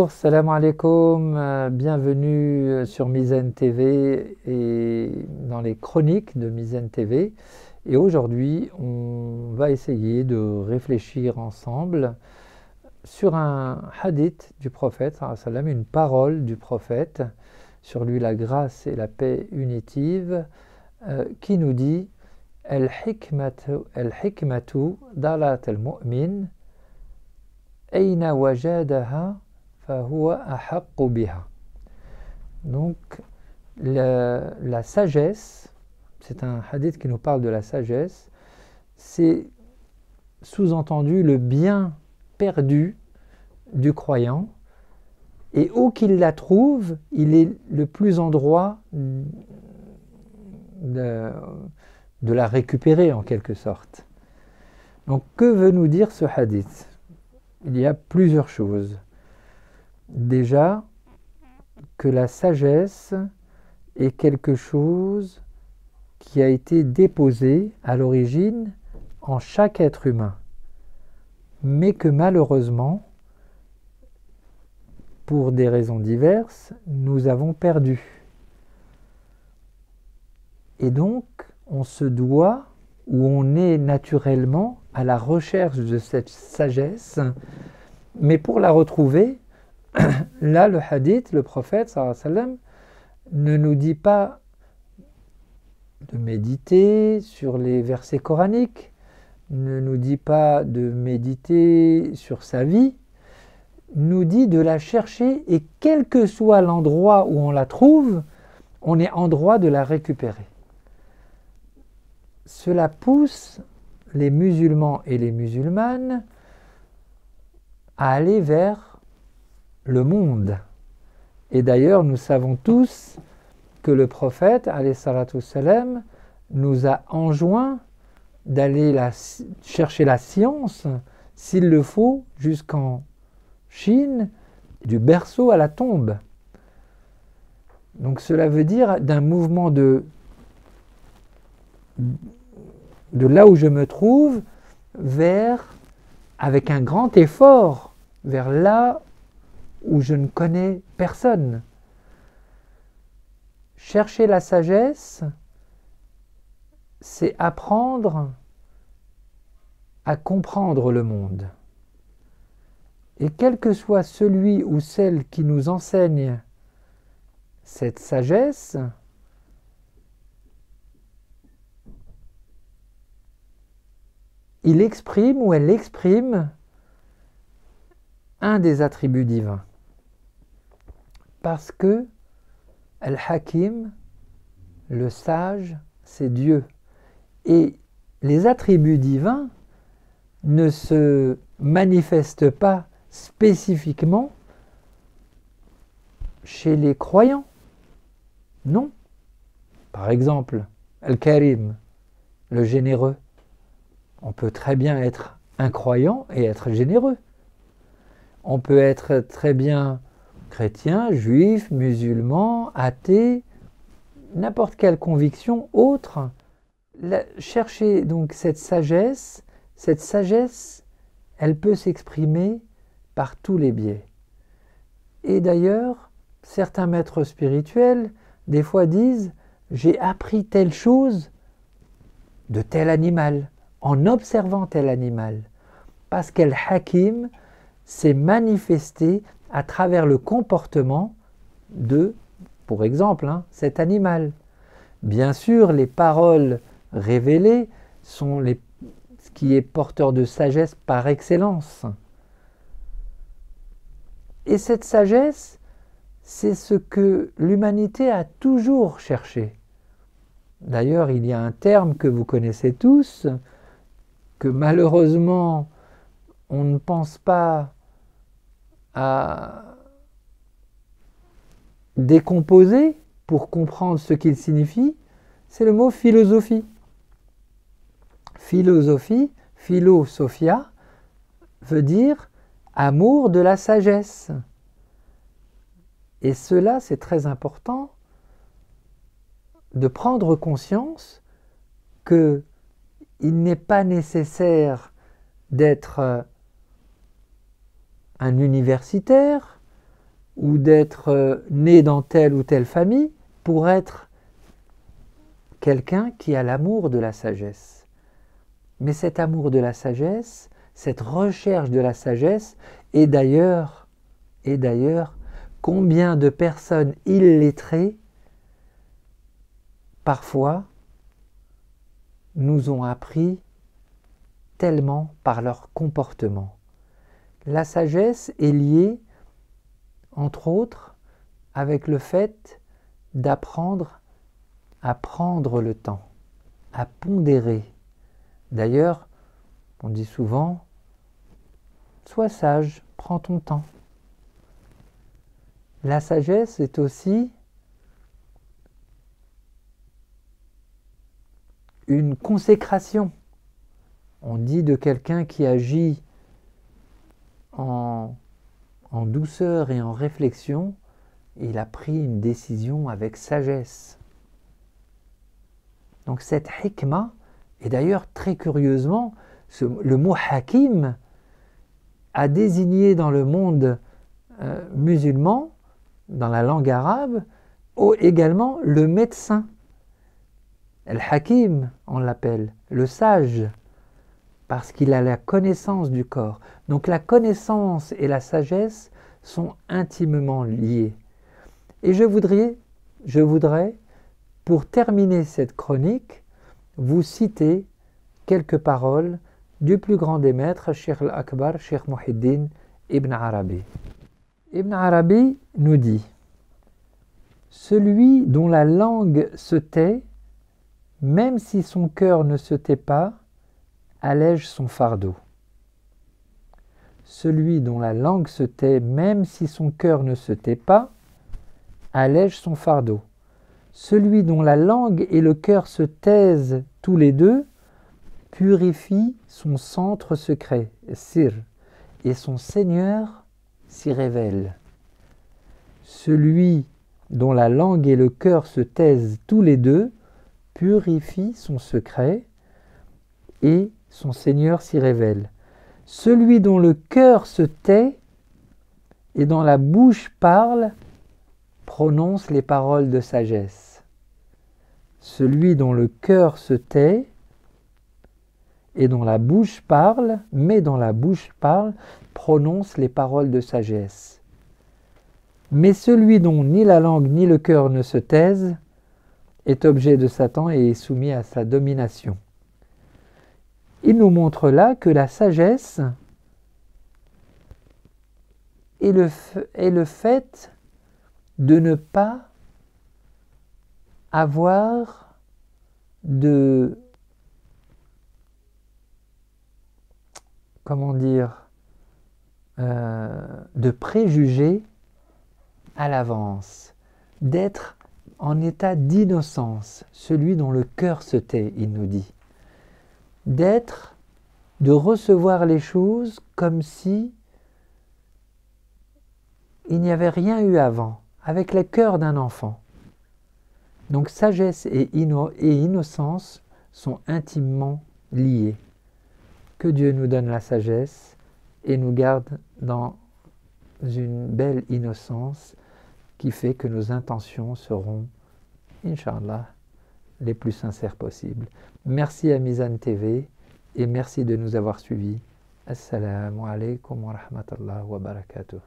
Bonjour, salam alaikum, bienvenue sur Mizan TV et dans les chroniques de Mizan TV. Et aujourd'hui, on va essayer de réfléchir ensemble sur un hadith du prophète, sallallahu alayhi wa sallam, une parole du prophète, sur lui la grâce et la paix unitive, qui nous dit Al-hikmatu dalat al-mu'min, ayna wajadaha fahuwa ahaqqu biha. Donc, la sagesse, c'est un hadith qui nous parle de la sagesse, c'est sous-entendu le bien perdu du croyant, et où qu'il la trouve, il est le plus en droit de la récupérer en quelque sorte. Donc, que veut nous dire ce hadith ? Il y a plusieurs choses. Déjà, que la sagesse est quelque chose qui a été déposé à l'origine en chaque être humain, mais que malheureusement, pour des raisons diverses, nous avons perdu. Et donc, on se doit, ou on est naturellement à la recherche de cette sagesse, mais pour la retrouver, là, le hadith, le prophète, sallallahu alayhi wa sallam, ne nous dit pas de méditer sur les versets coraniques, ne nous dit pas de méditer sur sa vie, nous dit de la chercher, et quel que soit l'endroit où on la trouve, on est en droit de la récupérer. Cela pousse les musulmans et les musulmanes à aller vers le monde. Et d'ailleurs, nous savons tous que le prophète, alayhi salatu wassalam, nous a enjoint d'aller chercher la science, s'il le faut, jusqu'en Chine, du berceau à la tombe. Donc cela veut dire d'un mouvement de là où je me trouve vers, avec un grand effort, vers là où je ne connais personne. Chercher la sagesse, c'est apprendre à comprendre le monde. Et quel que soit celui ou celle qui nous enseigne cette sagesse, il exprime ou elle exprime un des attributs divins. Parce que Al-Hakim, le sage, c'est Dieu. Et les attributs divins ne se manifestent pas spécifiquement chez les croyants. Non. Par exemple, Al-Karim, le généreux. On peut très bien être incroyant et être généreux. On peut être très bien chrétien, juif, musulman, athée, n'importe quelle conviction autre. Chercher donc cette sagesse, elle peut s'exprimer par tous les biais. Et d'ailleurs, certains maîtres spirituels, des fois disent « j'ai appris telle chose de tel animal ». En observant tel animal, parce qu'Al-Hakim s'est manifesté à travers le comportement de, pour exemple, cet animal. Bien sûr, les paroles révélées sont ce qui est porteur de sagesse par excellence. Et cette sagesse, c'est ce que l'humanité a toujours cherché. D'ailleurs, il y a un terme que vous connaissez tous, que malheureusement on ne pense pas à décomposer pour comprendre ce qu'il signifie, c'est le mot philosophie. Philosophie, philosophia, veut dire amour de la sagesse. Et cela, c'est très important de prendre conscience que il n'est pas nécessaire d'être un universitaire, ou d'être né dans telle ou telle famille pour être quelqu'un qui a l'amour de la sagesse. Mais cet amour de la sagesse, cette recherche de la sagesse, et d'ailleurs, combien de personnes illettrées, parfois, nous ont appris tellement par leur comportement. La sagesse est liée, entre autres, avec le fait d'apprendre à prendre le temps, à pondérer. D'ailleurs, on dit souvent, sois sage, prends ton temps. La sagesse est aussi une consécration. On dit de quelqu'un qui agit en douceur et en réflexion, il a pris une décision avec sagesse. Donc cette hikmah, et d'ailleurs très curieusement, le mot hakim a désigné dans le monde musulman, dans la langue arabe, également le médecin. Al-Hakim, on l'appelle, le sage, parce qu'il a la connaissance du corps. Donc la connaissance et la sagesse sont intimement liées. Et je voudrais, pour terminer cette chronique, vous citer quelques paroles du plus grand des maîtres, Cheikh al-Akbar, Cheikh Muhyiddin Ibn Arabi. Ibn Arabi nous dit « Celui dont la langue se tait, même si son cœur ne se tait pas, allège son fardeau. Celui dont la langue se tait, même si son cœur ne se tait pas, allège son fardeau. Celui dont la langue et le cœur se taisent tous les deux, purifie son centre secret, sir, et son Seigneur s'y révèle. Celui dont la langue et le cœur se taisent tous les deux, purifie son secret, et son Seigneur s'y révèle. Celui dont le cœur se tait et dont la bouche parle, prononce les paroles de sagesse. Celui dont le cœur se tait et dont la bouche parle, prononce les paroles de sagesse. Mais celui dont ni la langue ni le cœur ne se taisent est objet de Satan et est soumis à sa domination. Il nous montre là que la sagesse est le fait de ne pas avoir de préjugés à l'avance, d'être en état d'innocence, celui dont le cœur se tait, il nous dit, de recevoir les choses comme si il n'y avait rien eu avant, avec le cœur d'un enfant. Donc sagesse et innocence sont intimement liées. Que Dieu nous donne la sagesse et nous garde dans une belle innocence qui fait que nos intentions seront, Inch'Allah, les plus sincères possibles. Merci à Mizan TV et merci de nous avoir suivis. Assalamu alaikum wa rahmatullahi wa barakatuh.